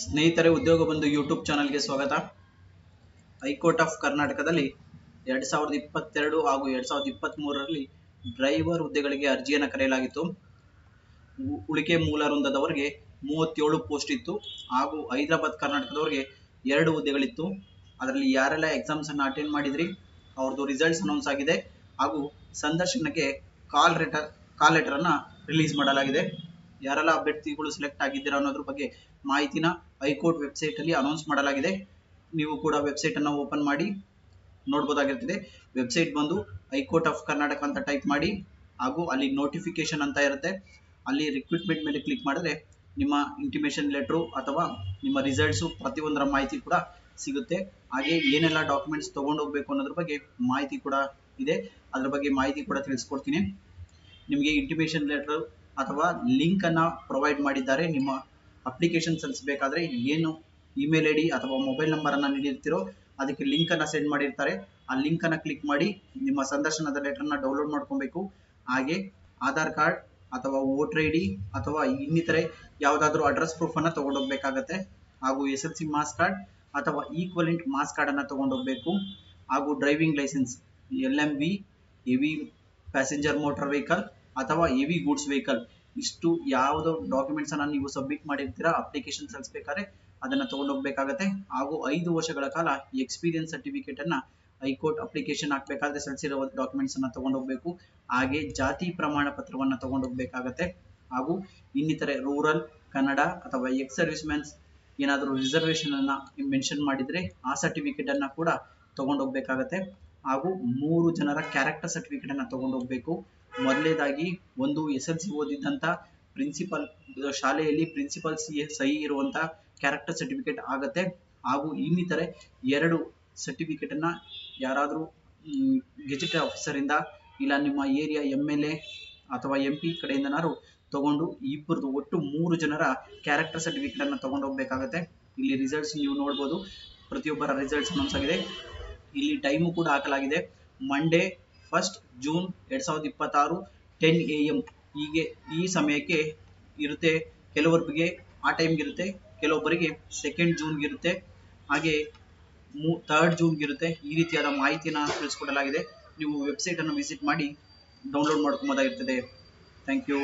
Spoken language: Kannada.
ಸ್ನೇಹಿತರೆ, ಉದ್ಯೋಗ ಬಂಧು ಯೂಟ್ಯೂಬ್ ಚಾನಲ್ಗೆ ಸ್ವಾಗತ. ಹೈಕೋರ್ಟ್ ಆಫ್ ಕರ್ನಾಟಕದಲ್ಲಿ 2022 ಹಾಗೂ 2023ರಲ್ಲಿ ಡ್ರೈವರ್ ಹುದ್ದೆಗಳಿಗೆ ಅರ್ಜಿಯನ್ನು ಕರೆಯಲಾಗಿತ್ತು. ಉಳಿಕೆ ಮೂಲ ವೃಂದದವರಿಗೆ 37 ಪೋಸ್ಟ್ ಇತ್ತು ಹಾಗೂ ಹೈದರಾಬಾದ್ ಕರ್ನಾಟಕದವರಿಗೆ 2 ಹುದ್ದೆಗಳಿತ್ತು. ಅದರಲ್ಲಿ ಯಾರೆಲ್ಲ ಎಕ್ಸಾಮ್ಸ್ ಅನ್ನು ಅಟೆಂಡ್ ಮಾಡಿದ್ರಿ ಅವ್ರದ್ದು ರಿಸಲ್ಟ್ಸ್ ಅನೌನ್ಸ್ ಆಗಿದೆ ಹಾಗೂ ಸಂದರ್ಶನಕ್ಕೆ ಕಾಲ್ ಲೆಟರ್ ಅನ್ನ ರಿಲೀಸ್ ಮಾಡಲಾಗಿದೆ. ಯಾರೆಲ್ಲ ಅಭ್ಯರ್ಥಿಗಳು ಸೆಲೆಕ್ಟ್ ಆಗಿದ್ದೀರಾ ಅನ್ನೋದ್ರ ಬಗ್ಗೆ ಮಾಹಿತಿನ ಹೈಕೋರ್ಟ್ ವೆಬ್ಸೈಟ್ ಅಲ್ಲಿ ಅನೌನ್ಸ್ ಮಾಡಲಾಗಿದೆ. ನೀವು ಕೂಡ ವೆಬ್ಸೈಟ್ ಅನ್ನು ಓಪನ್ ಮಾಡಿ ನೋಡಬಹುದಾಗಿರುತ್ತದೆ. ವೆಬ್ಸೈಟ್ ಬಂದು ಹೈಕೋರ್ಟ್ ಆಫ್ ಕರ್ನಾಟಕ ಅಂತ ಟೈಪ್ ಮಾಡಿ ಹಾಗೂ ಅಲ್ಲಿ ನೋಟಿಫಿಕೇಶನ್ ಅಂತ ಇರುತ್ತೆ. ಅಲ್ಲಿ ರಿಕ್ರೂಟ್ಮೆಂಟ್ ಮೇಲೆ ಕ್ಲಿಕ್ ಮಾಡಿದ್ರೆ ನಿಮ್ಮ ಇಂಟಿಮೇಷನ್ ಲೆಟರ್ ಅಥವಾ ನಿಮ್ಮ ರಿಸಲ್ಟ್ಸ್ ಪ್ರತಿಯೊಂದರ ಮಾಹಿತಿ ಕೂಡ ಸಿಗುತ್ತೆ. ಹಾಗೆ ಏನೆಲ್ಲ ಡಾಕ್ಯುಮೆಂಟ್ಸ್ ತಗೊಂಡು ಹೋಗ್ಬೇಕು ಅನ್ನೋದ್ರ ಬಗ್ಗೆ ಮಾಹಿತಿ ಕೂಡ ಇದೆ. ಅದ್ರ ಬಗ್ಗೆ ಮಾಹಿತಿ ಕೂಡ ತಿಳಿಸ್ಕೊಡ್ತೀನಿ. ನಿಮಗೆ ಇಂಟಿಮೇಷನ್ ಲೆಟರ್ ಅಥವಾ ಲಿಂಕ್ ಅನ್ನ ಪ್ರೊವೈಡ್ ಮಾಡಿದ್ದಾರೆ. ನಿಮ್ಮ ಅಪ್ಲಿಕೇಶನ್ ಸಲ್ಲಿಸಬೇಕಾದ್ರೆ ಏನು ಇಮೇಲ್ ಐಡಿ ಅಥವಾ ಮೊಬೈಲ್ ನಂಬರ್ ಅನ್ನ ನೀಡಿರ್ತೀರೋ ಅದಕ್ಕೆ ಲಿಂಕ್ ಅನ್ನ ಸೆಂಡ್ ಮಾಡಿರ್ತಾರೆ. ಆ ಲಿಂಕ್ ಅನ್ನ ಕ್ಲಿಕ್ ಮಾಡಿ ನಿಮ್ಮ ಸಂದರ್ಶನದ ಲೆಟರ್ ಅನ್ನ ಡೌನ್ಲೋಡ್ ಮಾಡ್ಕೊಬೇಕು. ಹಾಗೆ ಆಧಾರ್ ಕಾರ್ಡ್ ಅಥವಾ ವೋಟರ್ ಐಡಿ ಅಥವಾ ಇನ್ನಿತರೆ ಯಾವುದಾದ್ರೂ ಅಡ್ರೆಸ್ ಪ್ರೂಫ್ ಅನ್ನ ತಗೊಂಡೋಗ್ಬೇಕಾಗತ್ತೆ. ಹಾಗೂ SSLC ಮಾರ್ಕ್ಸ್ ಕಾರ್ಡ್ ಅಥವಾ ಈಕ್ವಲೆಂಟ್ ಮಾರ್ಕ್ಸ್ ಕಾರ್ಡ್ ಅನ್ನ ತಗೊಂಡೋಗ್ಬೇಕು. ಹಾಗೂ driving licence LMV, heavy passenger motor vehicle ಅಥವಾ ಹೆವಿ ಗೂಡ್ಸ್ ವೆಹಿಕಲ್, ಇಷ್ಟು ಯಾವ್ದು ಡಾಕ್ಯುಮೆಂಟ್ಸ್ ಅನ್ನ ನೀವು ಸಬ್ಮಿಟ್ ಮಾಡಿರ್ತೀರಾ ಅಪ್ಲಿಕೇಶನ್ ಸಲ್ಲಿಸಬೇಕಾದ್ರೆ ಅದನ್ನ ತಗೊಂಡೋಗ್ಬೇಕಾಗತ್ತೆ. ಹಾಗೂ 5 ವರ್ಷಗಳ ಕಾಲ ಎಕ್ಸ್ಪೀರಿಯನ್ಸ್ ಸರ್ಟಿಫಿಕೇಟ್ ಅನ್ನ ಹೈಕೋರ್ಟ್ ಅಪ್ಲಿಕೇಶನ್ ಹಾಕ್ಬೇಕಾದ್ರೆ ಸಲ್ಲಿಸಿರೋ ಡಾಕ್ಯುಮೆಂಟ್ಸ್ ಅನ್ನ ತಗೊಂಡೋಗ್ಬೇಕು. ಹಾಗೆ ಜಾತಿ ಪ್ರಮಾಣ ಪತ್ರವನ್ನ ತಗೊಂಡೋಗ್ಬೇಕಾಗತ್ತೆ. ಹಾಗೂ ಇನ್ನಿತರೆ ರೂರಲ್, ಕನ್ನಡ ಅಥವಾ ಎಕ್ಸ್ ಸರ್ವಿಸ್ ಮ್ಯಾನ್ಸ್ ಏನಾದರೂ ರಿಸರ್ವೇಶನ್ ಅನ್ನ ಮೆನ್ಷನ್ ಮಾಡಿದ್ರೆ ಆ ಸರ್ಟಿಫಿಕೇಟ್ ಅನ್ನ ಕೂಡ ತಗೊಂಡೋಗ್ಬೇಕಾಗತ್ತೆ. ಹಾಗೂ 3 ಜನರ ಕ್ಯಾರೆಕ್ಟರ್ ಸರ್ಟಿಫಿಕೇಟ್ ಅನ್ನ ತಗೊಂಡೋಗ್ಬೇಕು. ಮೊದಲನೇದಾಗಿ ಒಂದು SSLC ಓದಿದ್ದಂತ ಪ್ರಿನ್ಸಿಪಲ್ ಶಾಲೆಯಲ್ಲಿ ಪ್ರಿನ್ಸಿಪಲ್ ಸಹಿ ಇರುವಂತ ಕ್ಯಾರೆಕ್ಟರ್ ಸರ್ಟಿಫಿಕೇಟ್ ಆಗತ್ತೆ. ಹಾಗೂ ಇನ್ನಿತರೆ 2 ಸರ್ಟಿಫಿಕೇಟ್ ಅನ್ನ ಯಾರಾದ್ರೂ ಗೆಜೆಟೆಡ್ ಆಫೀಸರ್ ಇಂದ ಇಲ್ಲ ನಿಮ್ಮ ಏರಿಯಾ MLA ಅಥವಾ MP ಕಡೆಯಿಂದನಾರು ತಗೊಂಡು ಇಬ್ಬರದು ಒಟ್ಟು 3 ಜನರ ಕ್ಯಾರೆಕ್ಟರ್ ಸರ್ಟಿಫಿಕೇಟ್ ಅನ್ನ ತಗೊಂಡೋಗ್ಬೇಕಾಗತ್ತೆ. ಇಲ್ಲಿ ರಿಸಲ್ಟ್ಸ್ ನೀವು ನೋಡ್ಬೋದು. ಪ್ರತಿಯೊಬ್ಬರ ರಿಸಲ್ಟ್ಸ್ ಅನೌನ್ಸ್ ಆಗಿದೆ. ಇಲ್ಲಿ ಟೈಮು ಕೂಡ ಹಾಕಲಾಗಿದೆ. ಮಂಡೇ 1 ಜೂನ್ 2026 10 AM ಹೀಗೆ ಈ ಸಮಯಕ್ಕೆ ಇರುತ್ತೆ. ಕೆಲವೊಬ್ಬರಿಗೆ ಆ ಟೈಮ್ಗೆ ಇರುತ್ತೆ, ಕೆಲವೊಬ್ಬರಿಗೆ 2 ಜೂನ್ಗೆ ಇರುತ್ತೆ, ಹಾಗೆ 3 ಜೂನ್ಗೆ ಇರುತ್ತೆ. ಈ ರೀತಿಯಾದ ಮಾಹಿತಿಯನ್ನು ತಿಳಿಸ್ಕೊಡಲಾಗಿದೆ. ನೀವು ವೆಬ್ಸೈಟ್ ಅನ್ನು ವಿಸಿಟ್ ಮಾಡಿ ಡೌನ್ಲೋಡ್ ಮಾಡ್ಕೊಬೋದಾಗಿರ್ತದೆ. Thank you.